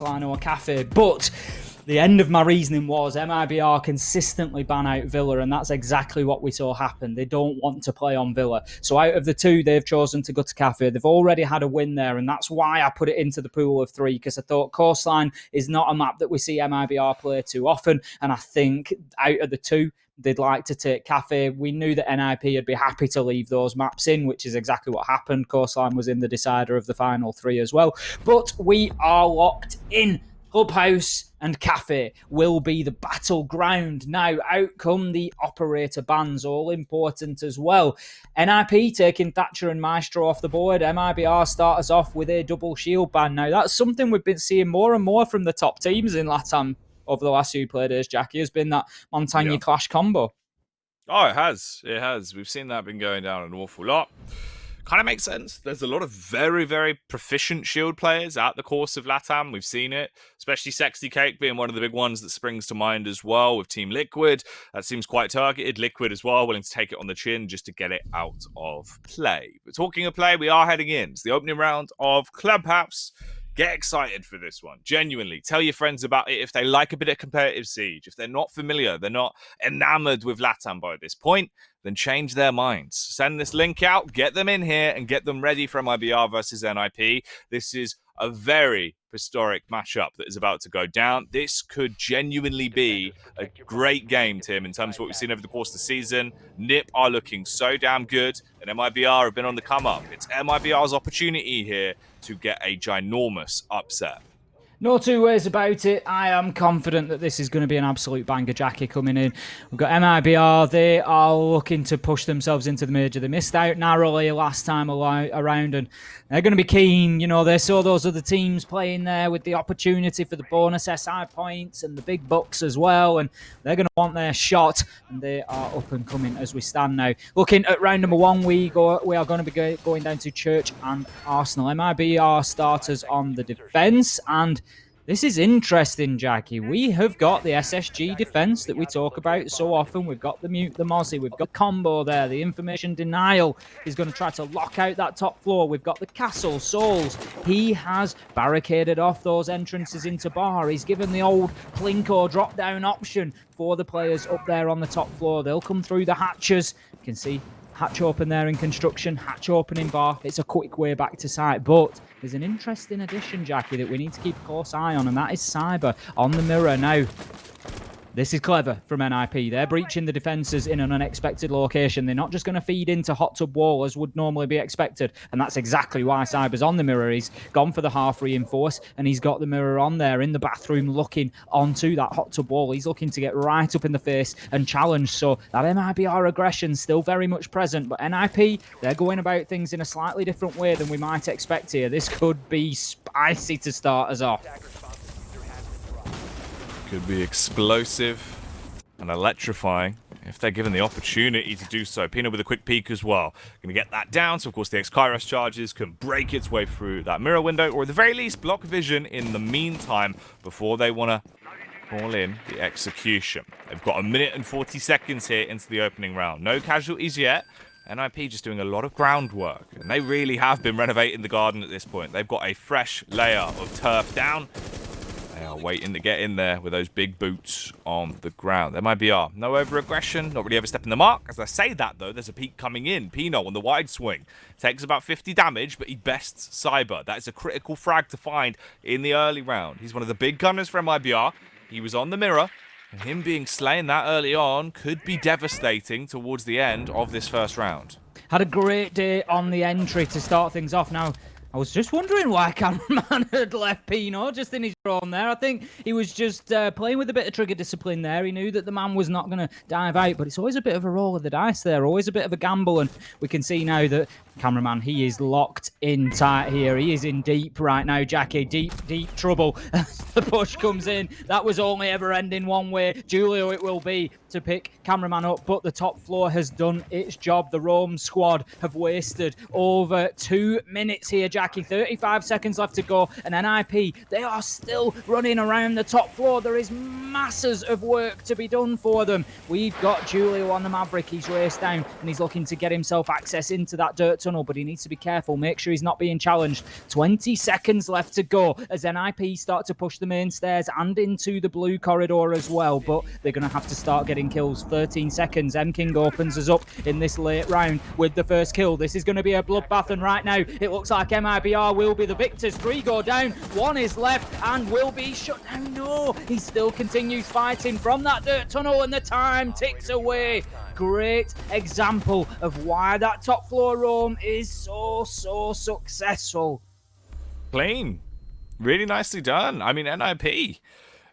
or Cafe, but the end of my reasoning was MIBR consistently ban out Villa, and that's exactly what we saw happen. They don't want to play on Villa. So out of the two, they've chosen to go to Cafe. They've already had a win there, and that's why I put it into the pool of 3, because I thought Coastline is not a map that we see MIBR play too often, and I think out of the two, they'd like to take Cafe. We knew that NIP would be happy to leave those maps in, which is exactly what happened. Coastline was in the decider of the final 3 as well. But we are locked in. Clubhouse and Cafe will be the battleground. Now, out come the operator bans, all important as well. NIP taking Thatcher and Maestro off the board. MIBR start us off with a double shield ban. Now, that's something we've been seeing more and more from the top teams in LATAM over the last few play days, Jackie, has been that Montagne Clash combo. Oh, it has. It has. We've seen that been going down an awful lot. Kind of makes sense. There's a lot of very, very proficient shield players out the course of LATAM. We've seen it, especially Sexy Cake being one of the big ones that springs to mind as well with Team Liquid. That seems quite targeted. Liquid as well, willing to take it on the chin just to get it out of play. But talking of play, we are heading in to the opening round of Clubhouse. Get excited for this one. Genuinely. Tell your friends about it if they like a bit of competitive Siege. If they're not familiar, they're not enamored with LATAM by this point, then change their minds. Send this link out, get them in here, and get them ready for MIBR versus NIP. This is a very historic matchup that is about to go down. This could genuinely be a great game, Tim, in terms of what we've seen over the course of the season. NIP are looking so damn good, and MIBR have been on the come-up. It's MIBR's opportunity here to get a ginormous upset. No two ways about it. I am confident that this is going to be an absolute banger, Jackie, coming in. We've got MIBR. They are looking to push themselves into the major. They missed out narrowly last time around, and they're going to be keen. You know, they saw those other teams playing there with the opportunity for the bonus SI points and the big bucks as well, and they're going to want their shot, and they are up and coming as we stand now. Looking at round number 1, we are going to be going down to Church and Arsenal. MIBR starters on the defence, and this is interesting, Jackie. We have got the SSG defense that we talk about so often. We've got the mute, the Mozzie. We've got combo there. The information denial is going to try to lock out that top floor. We've got the castle, Souls. He has barricaded off those entrances into bar. He's given the old Plinko drop-down option for the players up there on the top floor. They'll come through the hatches. You can see hatch open there in construction, hatch open in bar. It's a quick way back to site, but there's an interesting addition, Jackie, that we need to keep a close eye on, and that is Cyber on the mirror. Now, this is clever from NIP. They're breaching the defences in an unexpected location. They're not just going to feed into hot tub wall as would normally be expected, and that's exactly why Cyber's on the mirror. He's gone for the half reinforce, and he's got the mirror on there in the bathroom looking onto that hot tub wall. He's looking to get right up in the face and challenge, so that MIBR aggression still very much present, but NIP, they're going about things in a slightly different way than we might expect here. This could be spicy to start us off. Could be explosive and electrifying if they're given the opportunity to do so. Pino with a quick peek as well. Going to get that down, so of course the X-Kairos charges can break its way through that mirror window, or at the very least block vision in the meantime before they want to call in the execution. They've got 1 minute and 40 seconds here into the opening round. No casualties yet. NIP just doing a lot of groundwork, and they really have been renovating the garden at this point. They've got a fresh layer of turf down. They are waiting to get in there with those big boots on the ground. There might be no over-aggression, not really ever stepping the mark. As I say that, though, there's a peek coming in. Pino on the wide swing. Takes about 50 damage, but he bests Cyber. That is a critical frag to find in the early round. He's one of the big gunners for MIBR. He was on the mirror, and him being slain that early on could be devastating towards the end of this first round. Had a great day on the entry to start things off. Now, I was just wondering why cameraman had left Pino just in his own there. I think he was just playing with a bit of trigger discipline there. He knew that the man was not going to dive out, but it's always a bit of a roll of the dice there, always a bit of a gamble, and we can see now that cameraman, he is locked in tight here. He is in deep right now, Jackie. Deep, deep trouble as the push comes in. That was only ever ending one way. Julio it will be to pick cameraman up, but the top floor has done its job. The Rome squad have wasted over 2 minutes here, Jackie. 35 seconds left to go, and NIP, they are still running around the top floor. There is masses of work to be done for them. We've got Julio on the Maverick. He's raced down, and he's looking to get himself access into that dirt tunnel. tunnel, but he needs to be careful. Make sure he's not being challenged. 20 seconds left to go as NIP start to push the main stairs and into the blue corridor as well, but they're going to have to start getting kills. 13 seconds. M-King opens us up in this late round with the first kill. This is going to be a bloodbath, and right now it looks like MIBR will be the victors. 3 go down, 1 is left and will be shut down. No, he still continues fighting from that dirt tunnel, and the time ticks away. Great example of why that top floor roam is so successful. Clean. Really nicely done. I mean, NIP,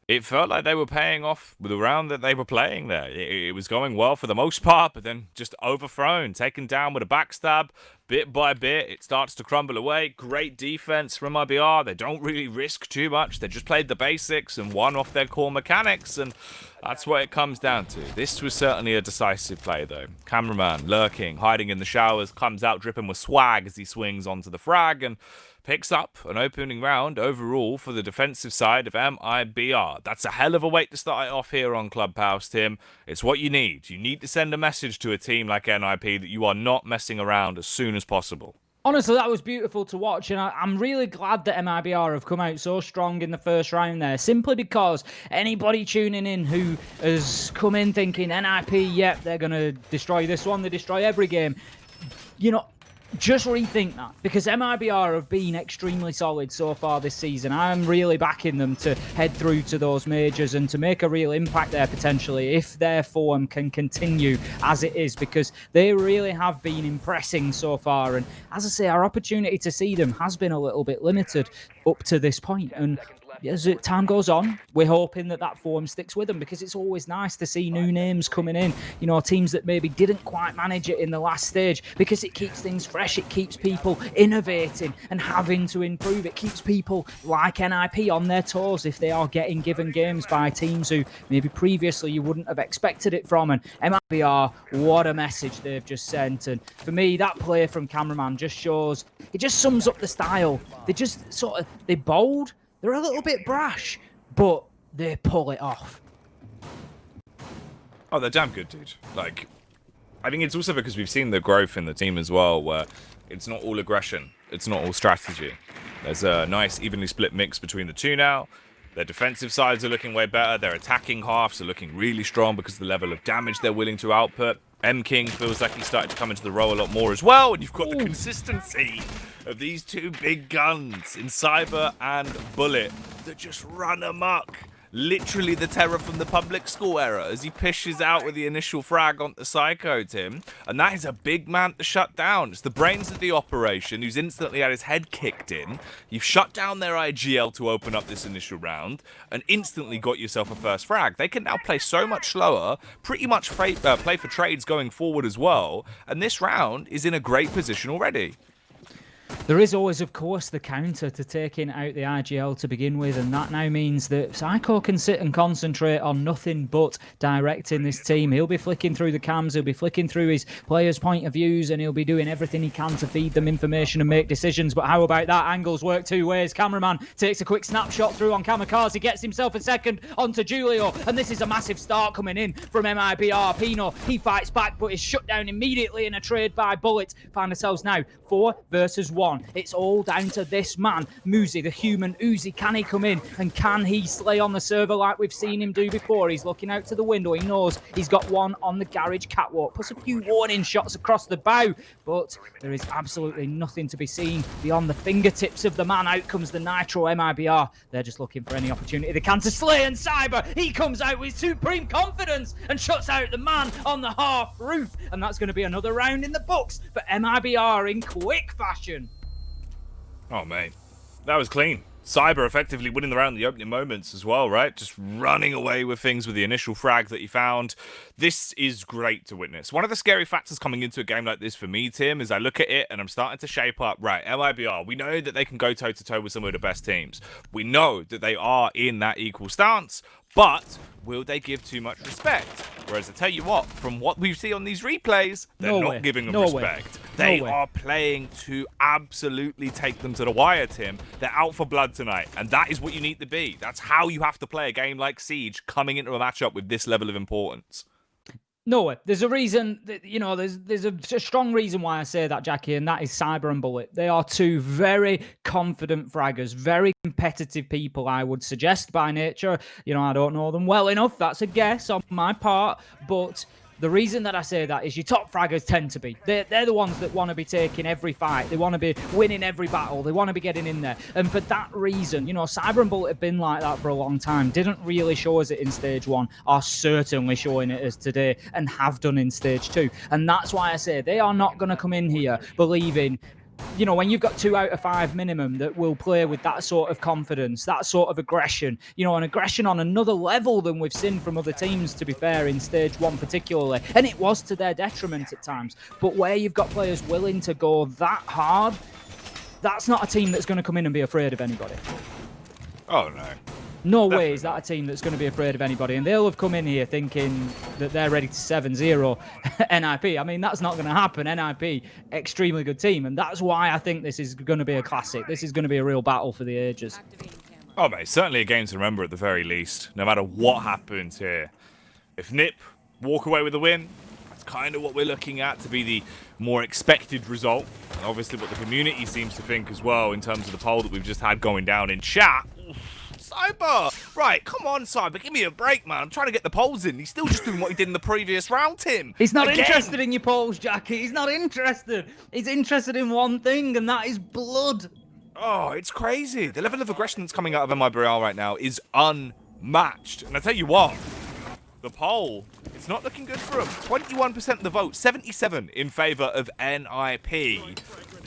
it felt like they were paying off with the round that they were playing there. It was going well for the most part, but then just overthrown, taken down with a backstab. Bit by bit, it starts to crumble away. Great defense from IBR. They don't really risk too much. They just played the basics and won off their core mechanics, and that's what it comes down to. This was certainly a decisive play, though. Cameraman lurking, hiding in the showers, comes out dripping with swag as he swings onto the frag and picks up an opening round overall for the defensive side of MIBR. That's a hell of a way to start it off here on Clubhouse, Tim. It's what you need. You need to send a message to a team like NIP that you are not messing around as soon as possible. Honestly, that was beautiful to watch, and I'm really glad that MIBR have come out so strong in the first round there, simply because anybody tuning in who has come in thinking NIP, yep, they're going to destroy this one, they destroy every game, you know, just rethink that, because MIBR have been extremely solid so far this season. I'm really backing them to head through to those majors and to make a real impact there potentially if their form can continue as it is, because they really have been impressing so far. And as I say, our opportunity to see them has been a little bit limited up to this point. And as time goes on, we're hoping that that form sticks with them, because it's always nice to see new names coming in, you know, teams that maybe didn't quite manage it in the last stage, because it keeps things fresh, it keeps people innovating and having to improve. It keeps people like NIP on their toes if they are getting given games by teams who maybe previously you wouldn't have expected it from. And MIBR, what a message they've just sent. And for me, that play from Cameraman just shows, it just sums up the style. They just they're bold, they're a little bit brash, but they pull it off. Oh, they're damn good, dude. Like, I think it's also because we've seen the growth in the team as well, where it's not all aggression, it's not all strategy. There's a nice evenly split mix between the two now. Their defensive sides are looking way better. Their attacking halves are looking really strong because of the level of damage they're willing to output. M-King feels like he's starting to come into the role a lot more as well, and you've got the consistency of these two big guns in Cyber and Bullet that just run amok. Literally the terror from the public school era as he pishes out with the initial frag onto Psycho, Tim. And that is a big man to shut down. It's the brains of the operation who's instantly had his head kicked in. You've shut down their IGL to open up this initial round and instantly got yourself a first frag. They can now play so much slower, pretty much play for trades going forward as well. And this round is in a great position already. There is always, of course, the counter to taking out the IGL to begin with, and that now means that Psycho can sit and concentrate on nothing but directing this team. He'll be flicking through the cams, he'll be flicking through his players' point of views, and he'll be doing everything he can to feed them information and make decisions. But how about that? Angles work two ways. Cameraman takes a quick snapshot through on Kamikaze, gets himself a second onto Julio, and this is a massive start coming in from MIBR. Pino, he fights back, but is shut down immediately in a trade by Bullet. Find ourselves now 4 versus 1. It's all down to this man, Muzi, the human Uzi. Can he come in and can he slay on the server like we've seen him do before? He's looking out to the window. He knows he's got one on the garage catwalk. Puts a few warning shots across the bow, but there is absolutely nothing to be seen beyond the fingertips of the man. Out comes the Nitro MIBR. They're just looking for any opportunity they can to slay, and Cyber, he comes out with supreme confidence and shuts out the man on the half roof. And that's going to be another round in the books for MIBR in quick fashion. Oh, mate. That was clean. Cyber effectively winning the round in the opening moments as well, right? Just running away with things with the initial frag that he found. This is great to witness. One of the scary factors coming into a game like this for me, Tim, is I look at it and I'm starting to shape up. Right, MIBR, we know that they can go toe-to-toe with some of the best teams. We know that they are in that equal stance, but will they give too much respect? Whereas I tell you what, from what we see on these replays, they're not giving them respect. They are playing to absolutely take them to the wire, Tim. They're out for blood tonight, and that is what you need to be. That's how you have to play a game like Siege coming into a matchup with this level of importance. No way. There's a reason, that, there's a strong reason why I say that, Jackie, and that is Cyber and Bullet. They are two very confident fraggers, very competitive people, I would suggest, by nature. I don't know them well enough. That's a guess on my part, but the reason that I say that is your top fraggers tend to be. They're the ones that want to be taking every fight. They want to be winning every battle. They want to be getting in there. And for that reason, Cyber and Bullet have been like that for a long time. Didn't really show us it in Stage 1. Are certainly showing it as today and have done in Stage 2. And that's why I say they are not going to come in here believing... when you've got 2 out of 5 minimum that will play with that sort of confidence, that sort of aggression, an aggression on another level than we've seen from other teams, to be fair, in Stage 1 particularly. And it was to their detriment at times. But where you've got players willing to go that hard, that's not a team that's going to come in and be afraid of anybody. Oh, no. No way is that a team that's going to be afraid of anybody. And they'll have come in here thinking that they're ready to 7-0 NIP. I mean, that's not going to happen. NIP, extremely good team. And that's why I think this is going to be a classic. This is going to be a real battle for the ages. Oh, mate, certainly a game to remember at the very least, no matter what happens here. If NIP walk away with a win, that's kind of what we're looking at to be the more expected result. And obviously what the community seems to think as well in terms of the poll that we've just had going down in chat. Cyber! Right, come on, Cyber, give me a break, man. I'm trying to get the polls in. He's still just doing what he did in the previous round, Tim. He's not interested in your polls, Jackie. He's not interested. He's interested in one thing, and that is blood. Oh, it's crazy. The level of aggression that's coming out of MIBR right now is unmatched. And I tell you what, the poll, it's not looking good for him. 21% of the vote, 77 in favour of NIP.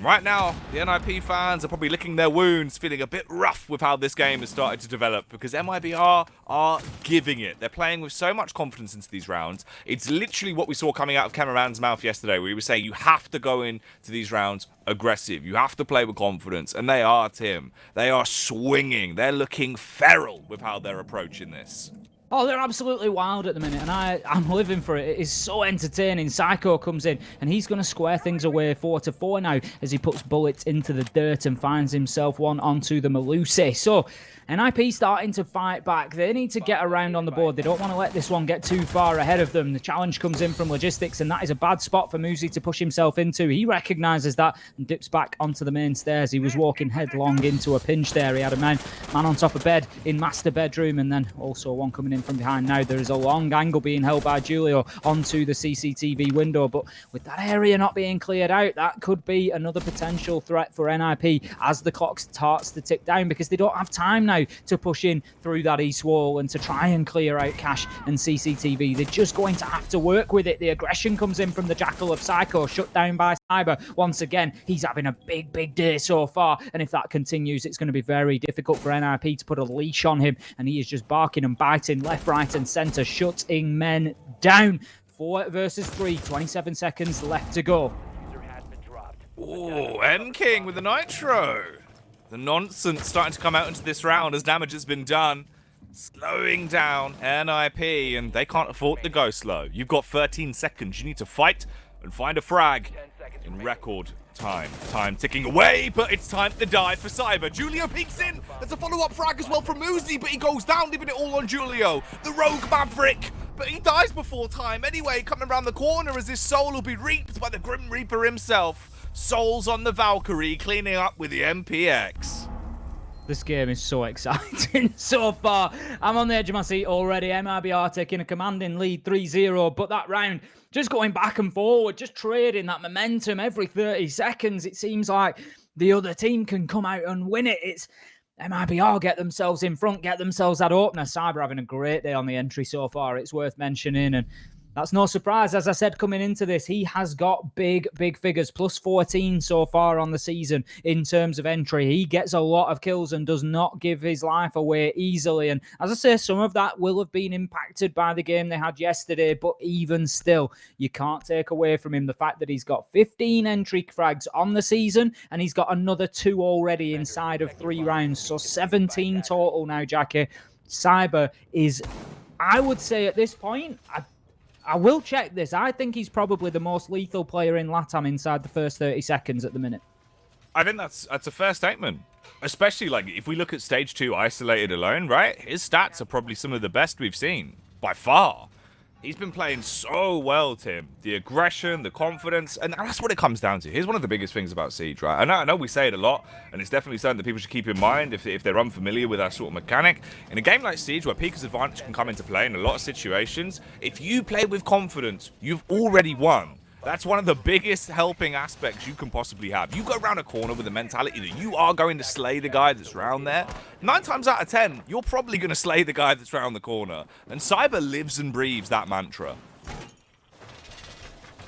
Right now, the NIP fans are probably licking their wounds, feeling a bit rough with how this game has started to develop, because MIBR are giving it. They're playing with so much confidence into these rounds. It's literally what we saw coming out of Cameraman's mouth yesterday, where he was saying you have to go into these rounds aggressive. You have to play with confidence, and they are, Tim. They are swinging. They're looking feral with how they're approaching this. Oh, they're absolutely wild at the minute, and I'm living for it. It is so entertaining. Psycho comes in, and he's going to square things away 4-4 now as he puts bullets into the dirt and finds himself one onto the Malusi. So, NIP starting to fight back. They need to get around on the board. They don't want to let this one get too far ahead of them. The challenge comes in from logistics, and that is a bad spot for Muzi to push himself into. He recognises that and dips back onto the main stairs. He was walking headlong into a pinch there. He had a man on top of bed in master bedroom, and then also one coming in from behind. Now there is a long angle being held by Julio onto the CCTV window, but with that area not being cleared out, that could be another potential threat for NIP as the clock starts to tick down, because they don't have time now to push in through that east wall and to try and clear out Cash and CCTV. They're just going to have to work with it. The aggression comes in from the Jackal of Psycho, shut down by Cyber. Once again, he's having a big day so far, and if that continues, it's going to be very difficult for NIP to put a leash on him, and he is just barking and biting left, right and centre, shutting men down. 4 versus 3, 27 seconds left to go. Oh, M-King with the Nitro. The nonsense starting to come out into this round as damage has been done. Slowing down NIP, and they can't afford to go slow. You've got 13 seconds. You need to fight and find a frag in record time. Time ticking away, but it's time to die for Cyber. Julio peeks in. There's a follow-up frag as well from Muzi, but he goes down, leaving it all on Julio. The rogue Maverick, but he dies before time. Anyway, coming around the corner as his soul will be reaped by the Grim Reaper himself. Souls on the Valkyrie, cleaning up with the MPX. This game is so exciting so far. I'm on the edge of my seat already. MIBR taking a commanding lead 3-0, but that round just going back and forward, just trading that momentum every 30 seconds. It seems like the other team can come out and win it. It's MIBR get themselves in front, get themselves that opener. Cyber having a great day on the entry so far, it's worth mentioning, and that's no surprise. As I said, coming into this, he has got big figures, plus 14 so far on the season in terms of entry. He gets a lot of kills and does not give his life away easily. And as I say, some of that will have been impacted by the game they had yesterday, but even still, you can't take away from him the fact that he's got 15 entry frags on the season, and he's got another 2 already inside of 3 rounds. So 17 total now, Jackie. Cyber is, I would say at this point, I will check this. I think he's probably the most lethal player in LATAM inside the first 30 seconds at the minute. I think that's a fair statement. Especially like if we look at stage 2 isolated alone, right? His stats are probably some of the best we've seen by far. He's been playing so well, Tim. The aggression, the confidence, and that's what it comes down to. Here's one of the biggest things about Siege, right? I know we say it a lot, and it's definitely something that people should keep in mind if they're unfamiliar with that sort of mechanic. In a game like Siege, where Pika's advantage can come into play in a lot of situations, if you play with confidence, you've already won. That's one of the biggest helping aspects you can possibly have. You go around a corner with the mentality that you are going to slay the guy that's round there. 9 times out of 10, you're probably going to slay the guy that's round the corner. And Cyber lives and breathes that mantra.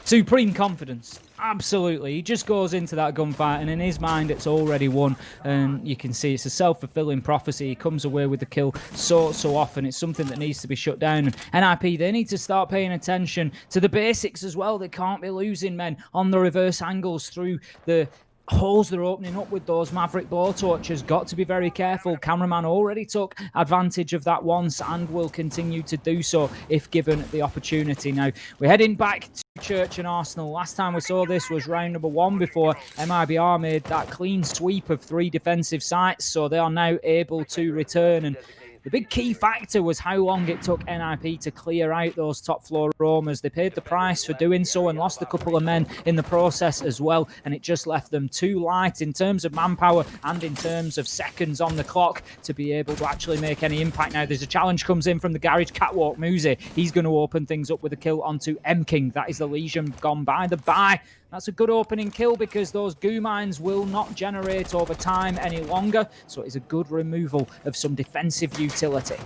Supreme confidence. Absolutely. He just goes into that gunfight, and in his mind, it's already won. And you can see it's a self-fulfilling prophecy. He comes away with the kill so often. It's something that needs to be shut down. And NIP, they need to start paying attention to the basics as well. They can't be losing men on the reverse angles through the holes they're opening up with those Maverick blowtorches. Got to be very careful. Cameraman already took advantage of that once and will continue to do so if given the opportunity. Now, we're heading back to Church and Arsenal. Last time we saw this was round number 1 before MIBR made that clean sweep of 3 defensive sites, so they are now able to return. And the big key factor was how long it took NIP to clear out those top floor roamers. They paid the price for doing so and lost a couple of men in the process as well, and it just left them too light in terms of manpower and in terms of seconds on the clock to be able to actually make any impact. Now there's a challenge comes in from the garage. Catwalk Muzi, he's going to open things up with a kill onto M-King. That is the Legion gone by the bye. That's a good opening kill because those goo mines will not generate over time any longer. So it's a good removal of some defensive utility.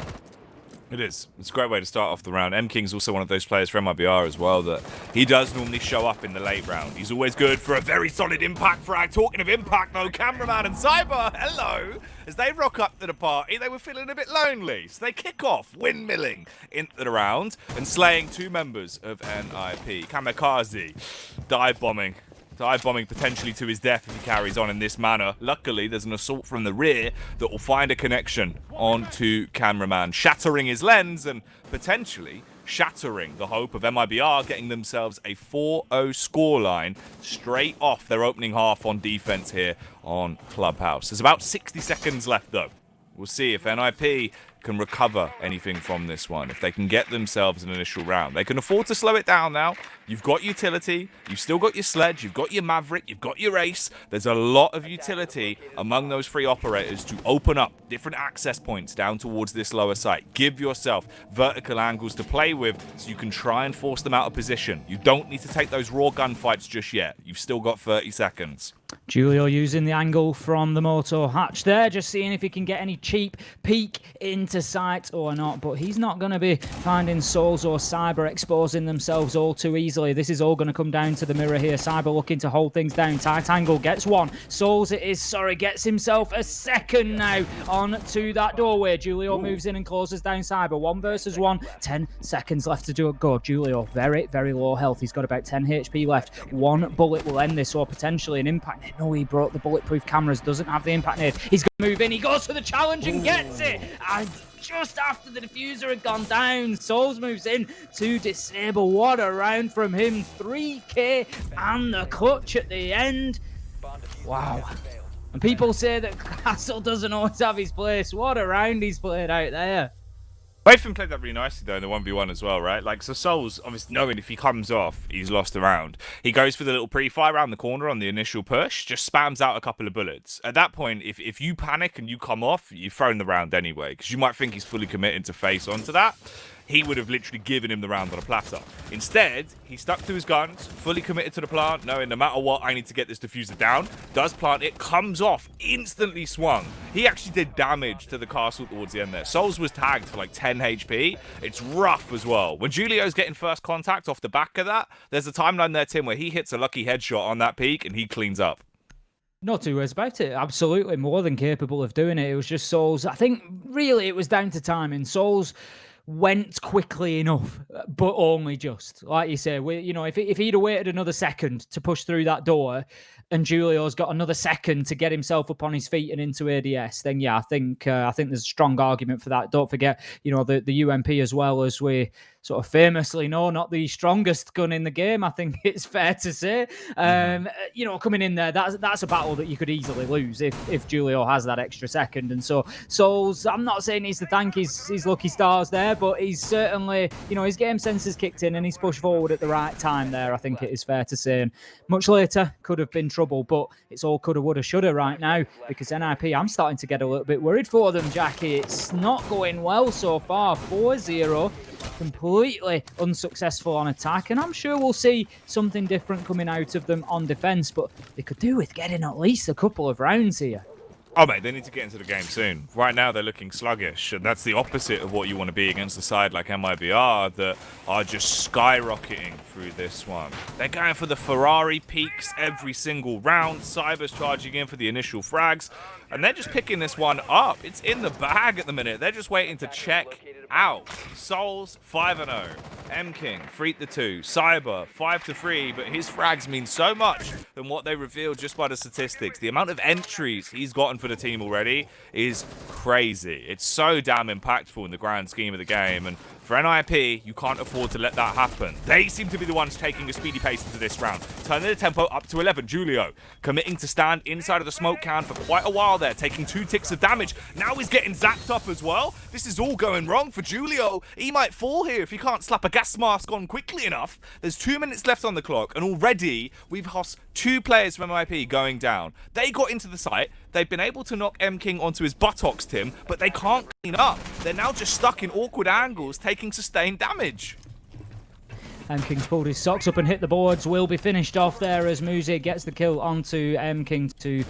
It is. It's a great way to start off the round. M-King's also one of those players for MIBR as well that he does normally show up in the late round. He's always good for a very solid impact frag. Talking of impact though, Cameraman and Cyber, hello! As they rock up to the party, they were feeling a bit lonely. So they kick off, windmilling into the round and slaying 2 members of NIP. Kamikaze, dive bombing potentially to his death if he carries on in this manner. Luckily, there's an assault from the rear that will find a connection onto Cameraman, shattering his lens and potentially shattering the hope of MIBR getting themselves a 4-0 scoreline straight off their opening half on defense here on Clubhouse. There's about 60 seconds left, though. We'll see if NIP can recover anything from this one, if they can get themselves an initial round. They can afford to slow it down now. You've got utility, you've still got your Sledge, you've got your Maverick, you've got your Ace. There's a lot of utility among those 3 operators to open up different access points down towards this lower site. Give yourself vertical angles to play with so you can try and force them out of position. You don't need to take those raw gunfights just yet. You've still got 30 seconds. Julio using the angle from the motor hatch there, just seeing if he can get any cheap peek into sight or not. But he's not going to be finding Souls or Cyber exposing themselves all too easily. This is all going to come down to the mirror here. Cyber looking to hold things down. Tight angle gets 1. Souls it is, gets himself a second now on to that doorway. Julio moves in and closes down Cyber. 1 versus 1. 10 seconds left to do it. Go. Julio, very, very low health. He's got about 10 HP left. 1 bullet will end this, or potentially an impact. No, he broke the bulletproof cameras. Doesn't have the impact nade. He's going to move in. He goes for the challenge and gets it. And just after the diffuser had gone down, Souls moves in to disable. What a round from him. 3k and the clutch at the end. Wow. And people say that Castle doesn't always have his place. What a round he's played out there. Both of them played that really nicely, though, in the 1v1 as well, right? Like, so Souls, obviously, knowing if he comes off, he's lost the round. He goes for the little pre-fire around the corner on the initial push, just spams out a couple of bullets. At that point, if you panic and you come off, you've thrown the round anyway, because you might think he's fully committed to face onto that. He would have literally given him the round on a platter. Instead, he stuck to his guns, fully committed to the plant, knowing no matter what, I need to get this diffuser down. Does plant it, comes off, instantly swung. He actually did damage to the castle towards the end there. Souls was tagged for like 10 HP. It's rough as well. When Julio's getting first contact off the back of that, there's a timeline there, Tim, where he hits a lucky headshot on that peak and he cleans up. No 2 ways about it. Absolutely more than capable of doing it. It was just Souls. I think really it was down to timing. Souls went quickly enough, but only just. Like you say, if he'd have waited another second to push through that door and Julio's got another second to get himself up on his feet and into ADS, then yeah, I think there's a strong argument for that. Don't forget, the UMP as well, as we sort of famously not the strongest gun in the game, I think it's fair to say. You know, coming in there, that's a battle that you could easily lose if Julio has that extra second. And so Souls, I'm not saying he's to thank his lucky stars there, but he's certainly, you know, his game sense has kicked in and he's pushed forward at the right time there, I think it is fair to say. And much later could have been trouble, but it's all coulda, woulda, shoulda right now, because NIP, I'm starting to get a little bit worried for them, Jackie. It's not going well so far. 4-0. Completely unsuccessful on attack, and I'm sure we'll see something different coming out of them on defense, but they could do with getting at least a couple of rounds here. Oh, mate, they need to get into the game soon. Right now, they're looking sluggish, and that's the opposite of what you want to be against a side like MIBR that are just skyrocketing through this one. They're going for the Ferrari peaks every single round. Cyber's charging in for the initial frags, and they're just picking this one up. It's in the bag at the minute. They're just waiting to check out. Souls 5-0, M-King 3-2, Cyber 5-3, but his frags mean so much than what they revealed just by the statistics. The amount of entries he's gotten for the team already is crazy. It's so damn impactful in the grand scheme of the game, and for NIP, you can't afford to let that happen. They seem to be the ones taking a speedy pace into this round, turning the tempo up to 11. Julio committing to stand inside of the smoke can for quite a while there, taking 2 ticks of damage. Now he's getting zapped up as well. This is all going wrong for Julio. He might fall here if he can't slap a gas mask on quickly enough. There's 2 minutes left on the clock, and already we've lost 2 players from MIP going down. They got into the site. They've been able to knock M-King onto his buttocks, Tim, but they can't clean up. They're now just stuck in awkward angles, taking sustained damage. M-King's pulled his socks up and hit the boards. Will be finished off there as Muzi gets the kill onto M-King to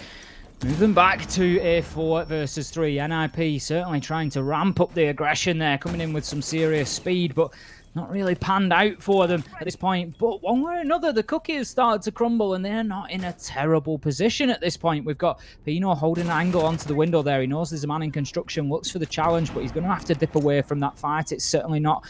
move them back to a 4 versus 3. NIP certainly trying to ramp up the aggression there, coming in with some serious speed, but not really panned out for them at this point. But one way or another, the cookie has started to crumble and they're not in a terrible position at this point. We've got Pino holding an angle onto the window there. He knows there's a man in construction, looks for the challenge, but he's going to have to dip away from that fight. It's certainly not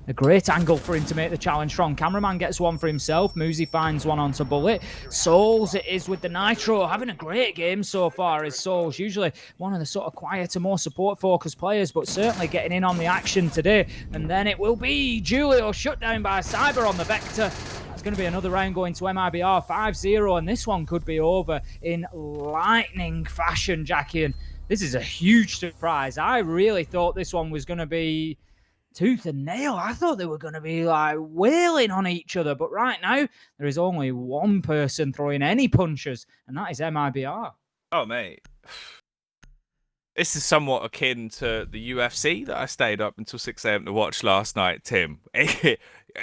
a great angle for him to make the challenge from. Cameraman gets one for himself. Muzi finds one onto Bullet. Souls it is with the Nitro. Having a great game so far is Souls. Usually one of the sort of quieter, more support-focused players, but certainly getting in on the action today. And then it will be Julio shut down by Cyber on the Vector. That's going to be another round going to MIBR 5-0, and this one could be over in lightning fashion, Jackie. And this is a huge surprise. I really thought this one was going to be tooth and nail. I thought they were going to be like wailing on each other, but right now there is only one person throwing any punches, and that is MIBR. Oh, mate. This is somewhat akin to the UFC that I stayed up until 6 a.m. to watch last night, Tim.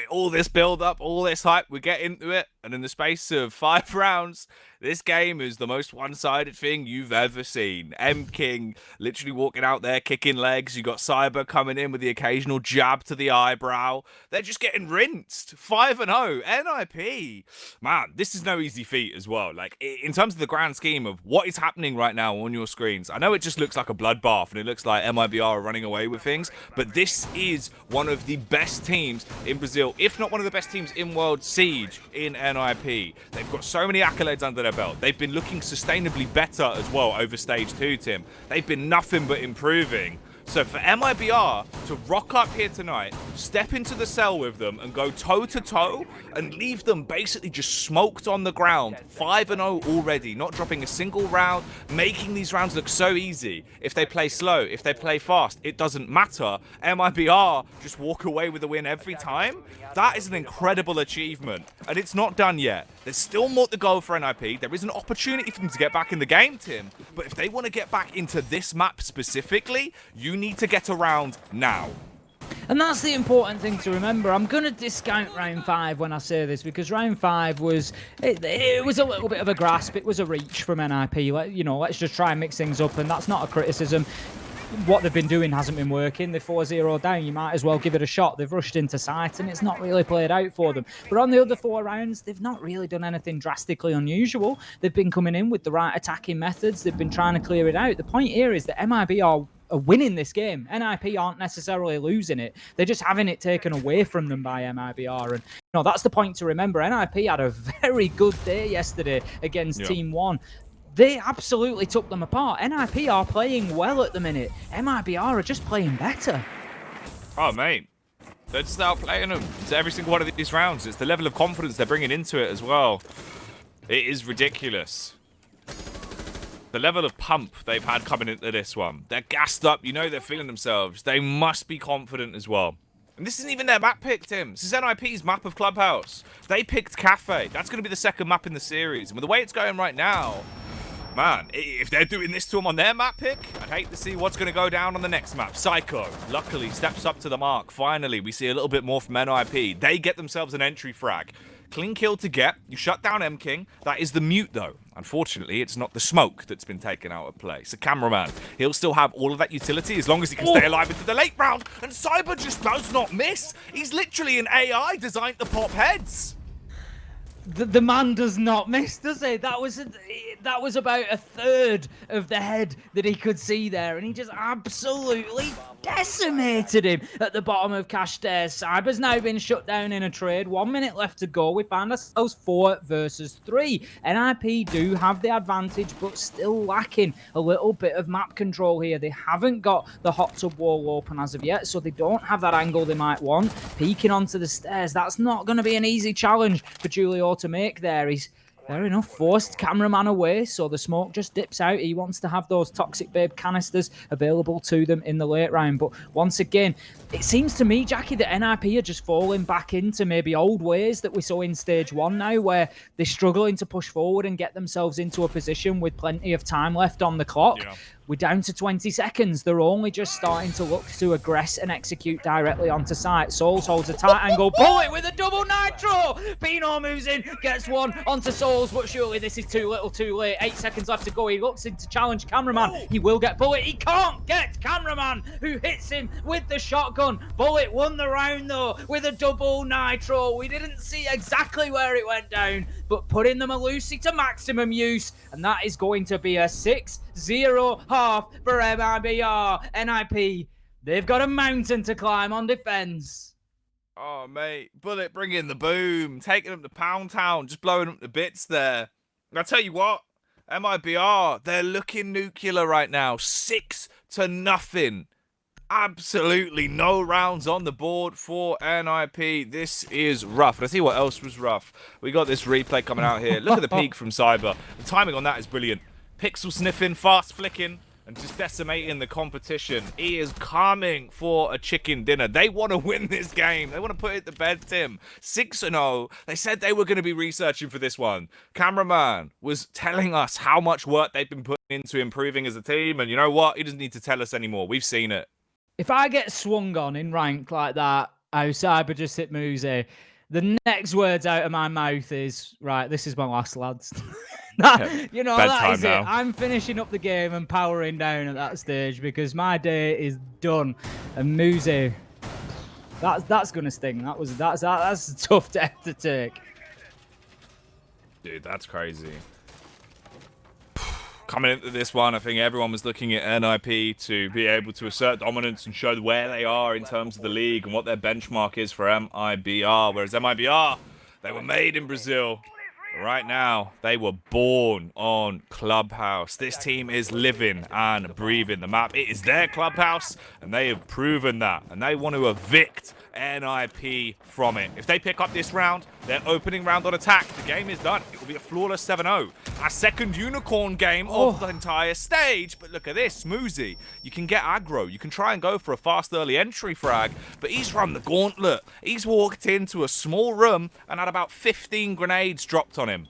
All this build-up, all this hype, we get into it, and in the space of 5 rounds, this game is the most one-sided thing you've ever seen. M-King literally walking out there, kicking legs. You got Cyber coming in with the occasional jab to the eyebrow. They're just getting rinsed. 5-0. NIP. Man, this is no easy feat as well. Like, in terms of the grand scheme of what is happening right now on your screens, I know it just looks like a bloodbath, and it looks like MIBR are running away with things, but this is one of the best teams in Brazil, if not one of the best teams in World Siege in NIP. They've got so many accolades under their belt. They've been looking sustainably better as well over stage 2, Tim. They've been nothing but improving. So for MIBR to rock up here tonight, step into the cell with them and go toe-to-toe and leave them basically just smoked on the ground, 5-0 already, not dropping a single round, making these rounds look so easy. If they play slow, if they play fast, it doesn't matter. MIBR just walk away with a win every time. That is an incredible achievement, and it's not done yet. There's still more to go for NIP. There is an opportunity for them to get back in the game, Tim. But if they want to get back into this map specifically, you need to get around now. And that's the important thing to remember. I'm going to discount round 5 when I say this, because round 5 was it was a little bit of a grasp. It was a reach from NIP. Let's just try and mix things up, and that's not a criticism. What they've been doing hasn't been working. They're 4-0 down. You might as well give it a shot. They've rushed into sight, and it's not really played out for them. But on the other 4 rounds, they've not really done anything drastically unusual. They've been coming in with the right attacking methods. They've been trying to clear it out. The point here is that MIB are winning this game. NIP aren't necessarily losing it. They're just having it taken away from them by MIBR. And that's the point to remember. NIP had a very good day yesterday against Team 1. They absolutely took them apart. NIP are playing well at the minute. MIBR are just playing better. Oh, mate. They're just outplaying them. It's every single one of these rounds. It's the level of confidence they're bringing into it as well. It is ridiculous. The level of pump they've had coming into this one. They're gassed up. You know they're feeling themselves. They must be confident as well. And this isn't even their map pick, Tim. This is NIP's map of Clubhouse. They picked Cafe. That's going to be the second map in the series. And with the way it's going right now, man, if they're doing this to them on their map pick, I'd hate to see what's going to go down on the next map. Psycho, luckily, steps up to the mark. Finally, we see a little bit more from NIP. They get themselves an entry frag. Clean kill to get. You shut down M-King. That is the mute, though. Unfortunately, it's not the smoke that's been taken out of play. So Cameraman, he'll still have all of that utility as long as he can stay alive into the late round. And Cyber just does not miss. He's literally an AI designed to pop heads. The man does not miss, does he? That was about a third of the head that he could see there, and he just absolutely decimated him at the bottom of Cash Stairs. Cyber's now been shut down in a trade. 1 minute left to go. We find ourselves 4 versus 3. NIP do have the advantage, but still lacking a little bit of map control here. They haven't got the hot tub wall open as of yet, so they don't have that angle they might want. Peeking onto the stairs, that's not going to be an easy challenge for Julio to make there. He's fair enough, forced Cameraman away, so the smoke just dips out. He wants to have those Toxic Babe canisters available to them in the late round. But once again, it seems to me, Jackie, that NIP are just falling back into maybe old ways that we saw in stage 1 now, where they're struggling to push forward and get themselves into a position with plenty of time left on the clock. Yeah. We're down to 20 seconds. They're only just starting to look to aggress and execute directly onto site. Souls holds a tight angle. Bullet with a double nitro. Pino moves in, gets one onto Souls, but surely this is too little too late. 8 seconds left to go. He looks in to challenge Cameraman. He will get Bullet. He can't get Cameraman, who hits him with the shotgun. Bullet won the round, though, with a double nitro. We didn't see exactly where it went down, but putting them a Lucy to maximum use, and that is going to be a 6-0 half for MIBR. NIP, they've got a mountain to climb on defense. Oh, mate. Bullet bringing the boom, taking them to Pound Town, just blowing up the bits there. And I tell you what, MIBR, they're looking nuclear right now. 6-0. Absolutely no rounds on the board for NIP. This is rough. And I see what else was rough. We got this replay coming out here. Look at the peak from Cyber. The timing on that is brilliant. Pixel sniffing, fast flicking, and just decimating the competition. He is coming for a chicken dinner. They want to win this game. They want to put it to bed, Tim. 6-0. They said they were going to be researching for this one. Cameraman was telling us how much work they've been putting into improving as a team. And you know what? He doesn't need to tell us anymore. We've seen it. If I get swung on in rank like that, how Cyber just hit Muzi, the next words out of my mouth is, right, this is my last, lads. You know, that is now. It. I'm finishing up the game and powering down at that stage because my day is done. And Muzi, that's going to sting. That's a tough death to take. Dude, that's crazy. Coming into this one, I think everyone was looking at NIP to be able to assert dominance and show where they are in terms of the league and what their benchmark is for MIBR. Whereas MIBR, they were made in Brazil. Right now, they were born on Clubhouse. This team is living and breathing the map. It is their Clubhouse, and they have proven that. And they want to evict NIP from it. If they pick up this round, their opening round on attack, the game is done. It will be a flawless 7-0. Our second unicorn game of the entire stage. But look at this, Smoozy. You can get aggro. You can try and go for a fast early entry frag, but he's run the gauntlet. He's walked into a small room and had about 15 grenades dropped on him.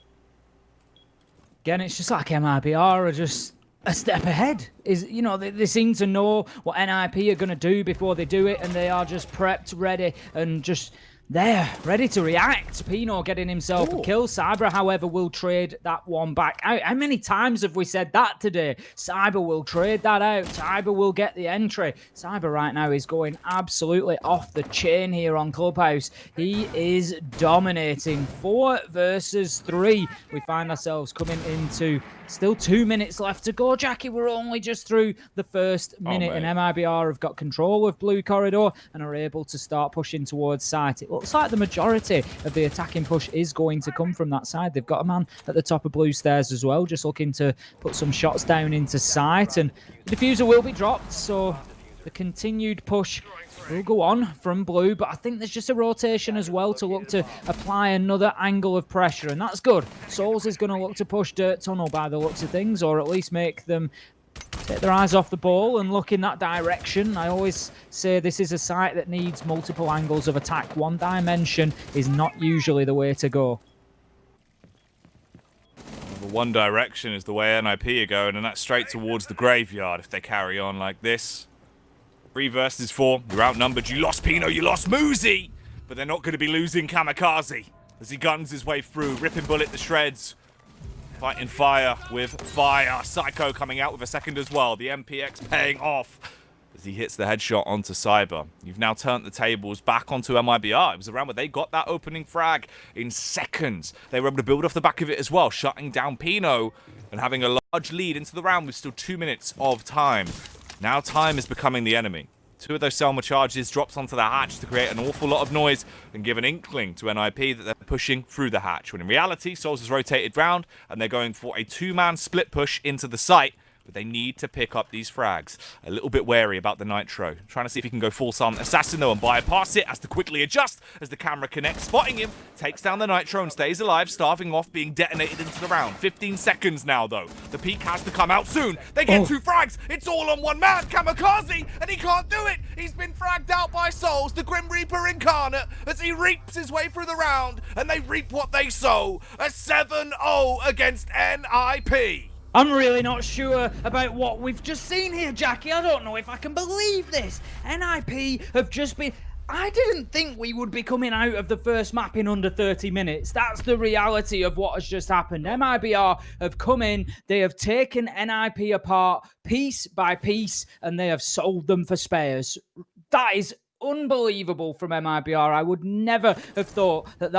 Again, it's just like MIBR are just a step ahead. You know, they seem to know what NIP are going to do before they do it, and they are just prepped, ready, and just there, ready to react. Pino getting himself a kill. Cyber, however, will trade that one back out. How many times have we said that today? Cyber will trade that out. Cyber will get the entry. Cyber right now is going absolutely off the chain here on Clubhouse. He is dominating. 4 versus 3. We find ourselves coming into still 2 minutes left to go, Jackie. We're only just through the first minute, and MIBR have got control of Blue Corridor and are able to start pushing towards site. It looks like the majority of the attacking push is going to come from that side. They've got a man at the top of Blue Stairs as well, just looking to put some shots down into sight, and the diffuser will be dropped, so The continued push will go on from blue, but I think there's just a rotation as well to look to apply another angle of pressure, and that's good. Souls is going to look to push Dirt Tunnel by the looks of things, or at least make them take their eyes off the ball and look in that direction. I always say this is a site that needs multiple angles of attack. One dimension is not usually the way to go. One direction is the way NIP are going, and that's straight towards the graveyard if they carry on like this. 3 versus 4, you're outnumbered, you lost Pino, you lost Muzi! But they're not going to be losing Kamikaze as he guns his way through, ripping Bullet to shreds. Fighting fire with fire. Psycho coming out with a second as well. The MPX paying off as he hits the headshot onto Cyber. You've now turned the tables back onto MIBR. It was around where they got that opening frag in seconds. They were able to build off the back of it as well, shutting down Pino and having a large lead into the round with still 2 minutes of time. Now time is becoming the enemy. 2 of those Selma charges dropped onto the hatch to create an awful lot of noise and give an inkling to NIP that they're pushing through the hatch. When in reality, Souls has rotated round and they're going for a 2-man split push into the site. But they need to pick up these frags. A little bit wary about the Nitro. Trying to see if he can go full silent assassin though and bypass it, has to quickly adjust as the camera connects, spotting him, takes down the Nitro and stays alive, starving off, being detonated into the round. 15 seconds now though. The peak has to come out soon. They get 2 frags. It's all on one man, Kamikaze, and he can't do it. He's been fragged out by Souls, the Grim Reaper incarnate, as he reaps his way through the round, and they reap what they sow. A 7-0 against NIP. I'm really not sure about what we've just seen here, Jackie. I don't know if I can believe this. NIP have just been... I didn't think we would be coming out of the first map in under 30 minutes. That's the reality of what has just happened. MIBR have come in, they have taken NIP apart piece by piece, and they have sold them for spares. That is unbelievable from MIBR. I would never have thought that